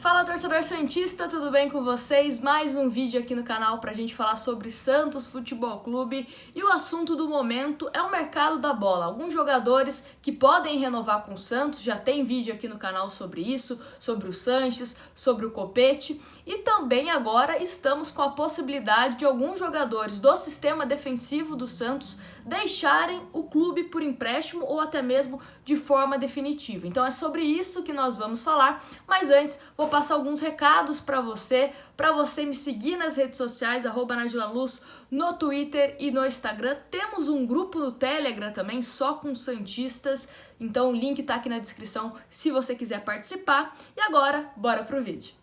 Fala, torcedor santista, tudo bem com vocês? Mais um vídeo aqui no canal pra gente falar sobre Santos Futebol Clube e o assunto do momento é o mercado da bola. Alguns jogadores que podem renovar com o Santos, já tem vídeo aqui no canal sobre isso, sobre o Sanches, sobre o Copete e também agora estamos com a possibilidade de alguns jogadores do sistema defensivo do Santos deixarem o clube por empréstimo ou até mesmo de forma definitiva. Então é sobre isso que nós vamos falar, mas antes vou passar alguns recados para você me seguir nas redes sociais, @NadilaLuz, no Twitter e no Instagram. Temos um grupo no Telegram também, só com santistas, então o link tá aqui na descrição se você quiser participar. E agora, bora pro vídeo.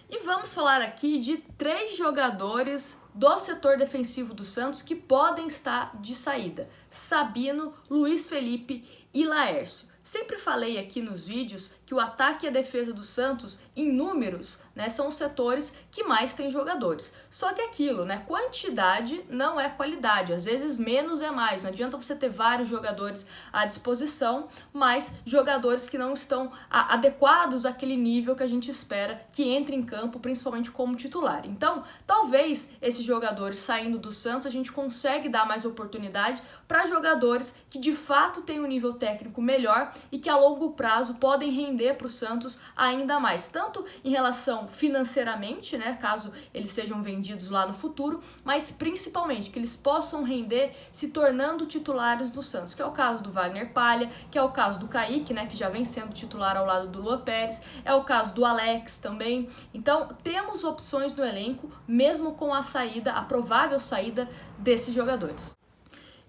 E vamos falar aqui de 3 jogadores do setor defensivo do Santos que podem estar de saída: Sabino, Luiz Felipe e Laércio. Sempre falei aqui nos vídeos que o ataque e a defesa do Santos, em números, são os setores que mais tem jogadores. Só que aquilo, quantidade não é qualidade. Às vezes menos é mais. Não adianta você ter vários jogadores à disposição, mas jogadores que não estão adequados àquele nível que a gente espera que entre em campo, principalmente como titular. Então, talvez esses jogadores saindo do Santos, a gente consegue dar mais oportunidade para jogadores que de fato têm um nível técnico melhor e que a longo prazo podem render para o Santos ainda mais, tanto em relação financeiramente, caso eles sejam vendidos lá no futuro, mas principalmente que eles possam render se tornando titulares do Santos, que é o caso do Wagner Palha, que é o caso do Kaique, que já vem sendo titular ao lado do Luan Pérez, é o caso do Alex também. Então temos opções no elenco, mesmo com a saída, a provável saída desses jogadores.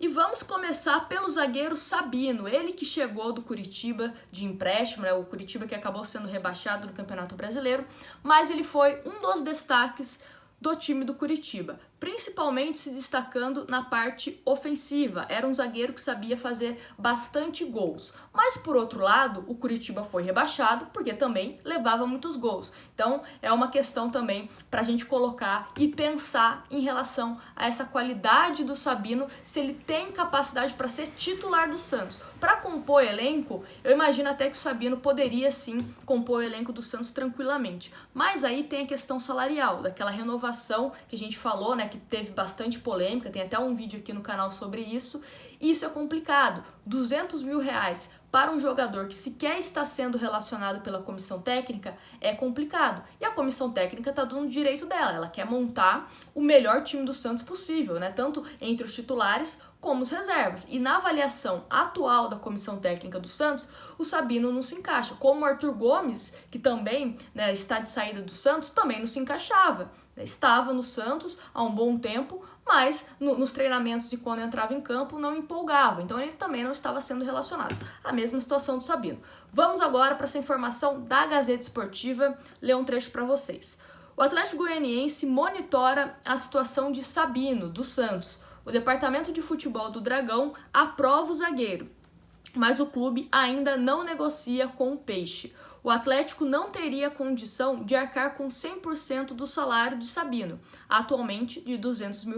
E vamos começar pelo zagueiro Sabino, ele que chegou do Curitiba de empréstimo, o Curitiba que acabou sendo rebaixado no Campeonato Brasileiro, mas ele foi um dos destaques do time do Curitiba, principalmente se destacando na parte ofensiva. Era um zagueiro que sabia fazer bastante gols. Mas, por outro lado, o Curitiba foi rebaixado porque também levava muitos gols. Então, é uma questão também para a gente colocar e pensar em relação a essa qualidade do Sabino, se ele tem capacidade para ser titular do Santos. Para compor elenco, eu imagino até que o Sabino poderia sim compor o elenco do Santos tranquilamente. Mas aí tem a questão salarial, daquela renovação que a gente falou, que teve bastante polêmica, tem até um vídeo aqui no canal sobre isso. E isso é complicado. R$200 mil para um jogador que sequer está sendo relacionado pela comissão técnica é complicado. E a comissão técnica está dando o direito dela. Ela quer montar o melhor time do Santos possível, tanto entre os titulares como os reservas. E na avaliação atual da comissão técnica do Santos, o Sabino não se encaixa. Como o Arthur Gomes, que também está de saída do Santos, também não se encaixava. Estava no Santos há um bom tempo, mas nos treinamentos e quando entrava em campo não empolgava. Então ele também não estava sendo relacionado. A mesma situação do Sabino. Vamos agora para essa informação da Gazeta Esportiva, ler um trecho para vocês. O Atlético Goianiense monitora a situação de Sabino, do Santos. O departamento de futebol do Dragão aprova o zagueiro, mas o clube ainda não negocia com o Peixe. O Atlético não teria condição de arcar com 100% do salário de Sabino, atualmente de R$200 mil.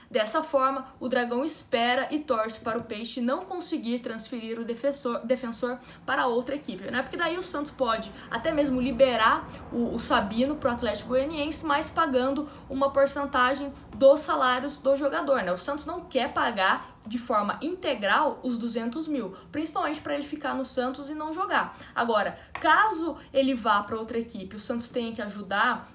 Dessa forma, o Dragão espera e torce para o Peixe não conseguir transferir o defensor para outra equipe, Porque daí o Santos pode até mesmo liberar o Sabino para o Atlético Goianiense, mas pagando uma porcentagem dos salários do jogador, O Santos não quer pagar de forma integral os R$200 mil, principalmente para ele ficar no Santos e não jogar. Agora, caso ele vá para outra equipe, o Santos tenha que ajudar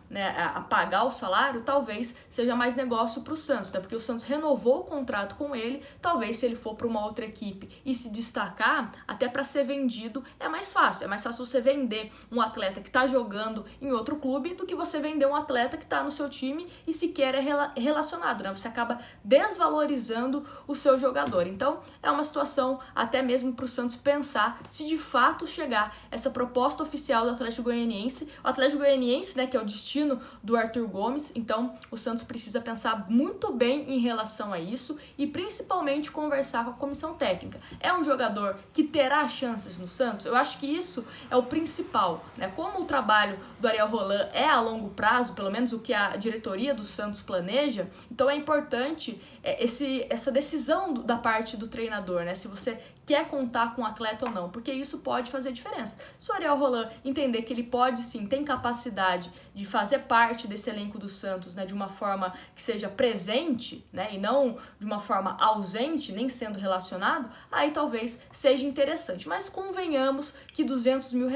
a pagar o salário, talvez seja mais negócio para o Santos, porque o Santos renovou o contrato com ele. Talvez se ele for para uma outra equipe e se destacar, até para ser vendido é mais fácil. É mais fácil você vender um atleta que está jogando em outro clube do que você vender um atleta que está no seu time e sequer é relacionado, Você acaba desvalorizando o seu jogador. Então, é uma situação até mesmo para o Santos pensar se de fato chegar essa proposta oficial do Atlético Goianiense. O Atlético Goianiense, que é o destino do Arthur Gomes. Então, o Santos precisa pensar muito bem em relação a isso e principalmente conversar com a comissão técnica. É um jogador que terá chances no Santos? Eu acho que isso é o principal, Como o trabalho do Ariel Roland é a longo prazo, pelo menos o que a diretoria do Santos planeja, então é importante essa decisão da parte do treinador, Se você quer contar com o atleta ou não, porque isso pode fazer diferença. Se o Ariel Holan entender que ele pode sim, tem capacidade de fazer parte desse elenco do Santos, né, de uma forma que seja presente, né, e não de uma forma ausente, nem sendo relacionado, aí talvez seja interessante. Mas convenhamos que R$200 mil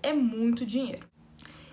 é muito dinheiro.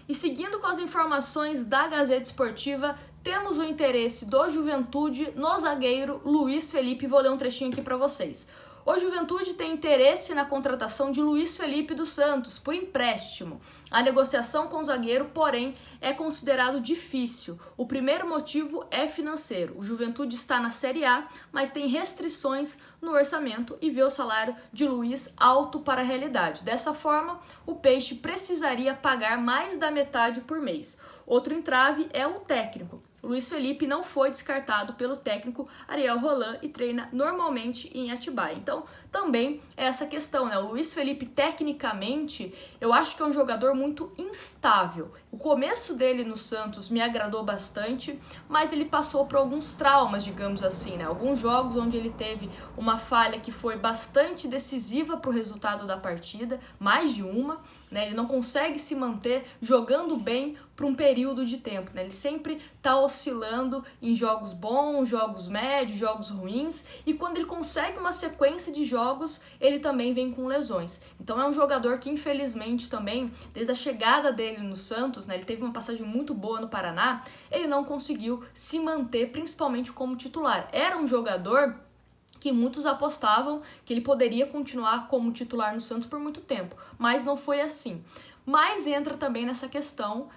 E seguindo com as informações da Gazeta Esportiva, temos o interesse do Juventude no zagueiro Luiz Felipe. Vou ler um trechinho aqui para vocês. O Juventude tem interesse na contratação de Luiz Felipe dos Santos por empréstimo. A negociação com o zagueiro, porém, é considerado difícil. O primeiro motivo é financeiro. O Juventude está na Série A, mas tem restrições no orçamento e vê o salário de Luiz alto para a realidade. Dessa forma, o Peixe precisaria pagar mais da metade por mês. Outro entrave é o técnico. Luiz Felipe não foi descartado pelo técnico Ariel Holan e treina normalmente em Atibaia. Então, também é essa questão, né? O Luiz Felipe, tecnicamente, eu acho que é um jogador muito instável. O começo dele no Santos me agradou bastante, mas ele passou por alguns traumas, digamos assim, né? Alguns jogos onde ele teve uma falha que foi bastante decisiva para o resultado da partida, mais de uma, né? Ele não consegue se manter jogando bem por um período de tempo, né? Ele sempre está oscilando em jogos bons, jogos médios, jogos ruins, e quando ele consegue uma sequência de jogos, ele também vem com lesões. Então é um jogador que infelizmente também, desde a chegada dele no Santos, né, ele teve uma passagem muito boa no Paraná, ele não conseguiu se manter principalmente como titular. Era um jogador que muitos apostavam que ele poderia continuar como titular no Santos por muito tempo, mas não foi assim. Mas entra também nessa questão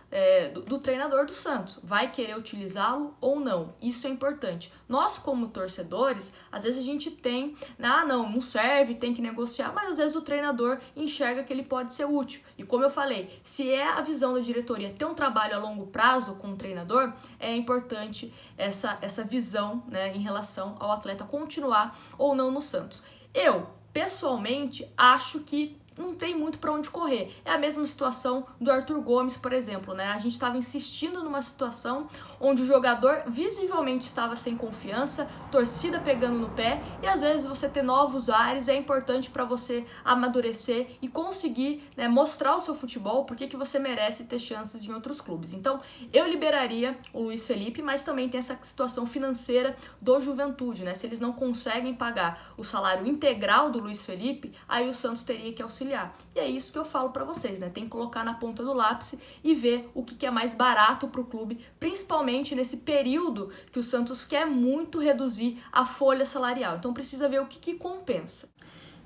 do treinador do Santos. Vai querer utilizá-lo ou não? Isso é importante. Nós, como torcedores, às vezes a gente tem, não serve, tem que negociar, mas às vezes o treinador enxerga que ele pode ser útil. E como eu falei, se é a visão da diretoria ter um trabalho a longo prazo com o treinador, é importante essa visão, né, em relação ao atleta continuar ou não no Santos. Eu, pessoalmente, acho que não tem muito para onde correr. É a mesma situação do Arthur Gomes, por exemplo, né? A gente estava insistindo numa situação onde o jogador visivelmente estava sem confiança, torcida pegando no pé, e às vezes você ter novos ares é importante para você amadurecer e conseguir, né, mostrar o seu futebol, porque que você merece ter chances em outros clubes. Então, eu liberaria o Luiz Felipe, mas também tem essa situação financeira do Juventude, né? Se eles não conseguem pagar o salário integral do Luiz Felipe, aí o Santos teria que auxiliar. E é isso que eu falo para vocês, né? Tem que colocar na ponta do lápis e ver o que é mais barato para o clube, principalmente nesse período que o Santos quer muito reduzir a folha salarial. Então precisa ver o que compensa.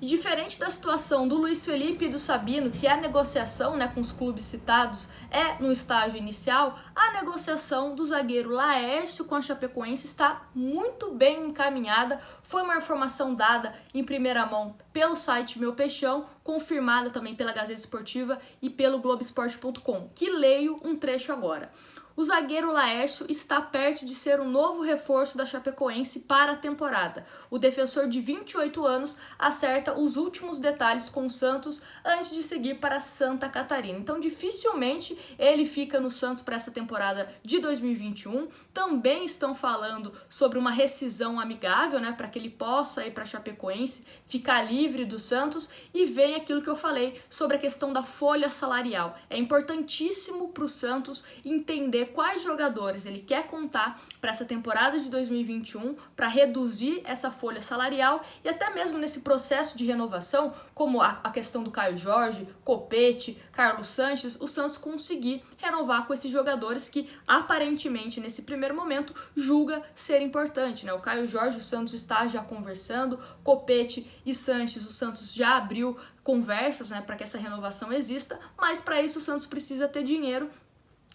E diferente da situação do Luiz Felipe e do Sabino, que a negociação, né, com os clubes citados é no estágio inicial, a negociação do zagueiro Laércio com a Chapecoense está muito bem encaminhada. Foi uma informação dada em primeira mão pelo site Meu Peixão, confirmada também pela Gazeta Esportiva e pelo Globoesporte.com, que leio um trecho agora. O zagueiro Laércio está perto de ser um novo reforço da Chapecoense para a temporada. O defensor de 28 anos acerta os últimos detalhes com o Santos antes de seguir para Santa Catarina. Então, dificilmente ele fica no Santos para essa temporada de 2021. Também estão falando sobre uma rescisão amigável, né, para que ele possa ir para a Chapecoense, ficar livre do Santos, e vem aquilo que eu falei sobre a questão da folha salarial. É importantíssimo para o Santos entender quais jogadores ele quer contar para essa temporada de 2021 para reduzir essa folha salarial, e até mesmo nesse processo de renovação, como a questão do Caio Jorge, Copete, Carlos Sanches, o Santos conseguir renovar com esses jogadores que aparentemente nesse primeiro momento julga ser importante, né? O Caio Jorge, o Santos está já conversando, Copete e Sanches, o Santos já abriu conversas, né, para que essa renovação exista, mas para isso o Santos precisa ter dinheiro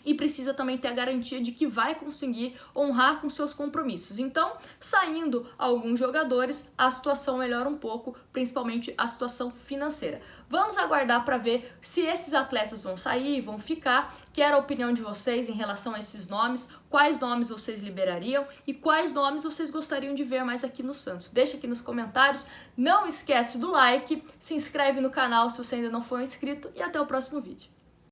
e precisa também ter a garantia de que vai conseguir honrar com seus compromissos. Então, saindo alguns jogadores, a situação melhora um pouco, principalmente a situação financeira. Vamos aguardar para ver se esses atletas vão sair, vão ficar. Quero a opinião de vocês em relação a esses nomes, quais nomes vocês liberariam e quais nomes vocês gostariam de ver mais aqui no Santos. Deixa aqui nos comentários, não esquece do like, se inscreve no canal se você ainda não for inscrito e até o próximo vídeo.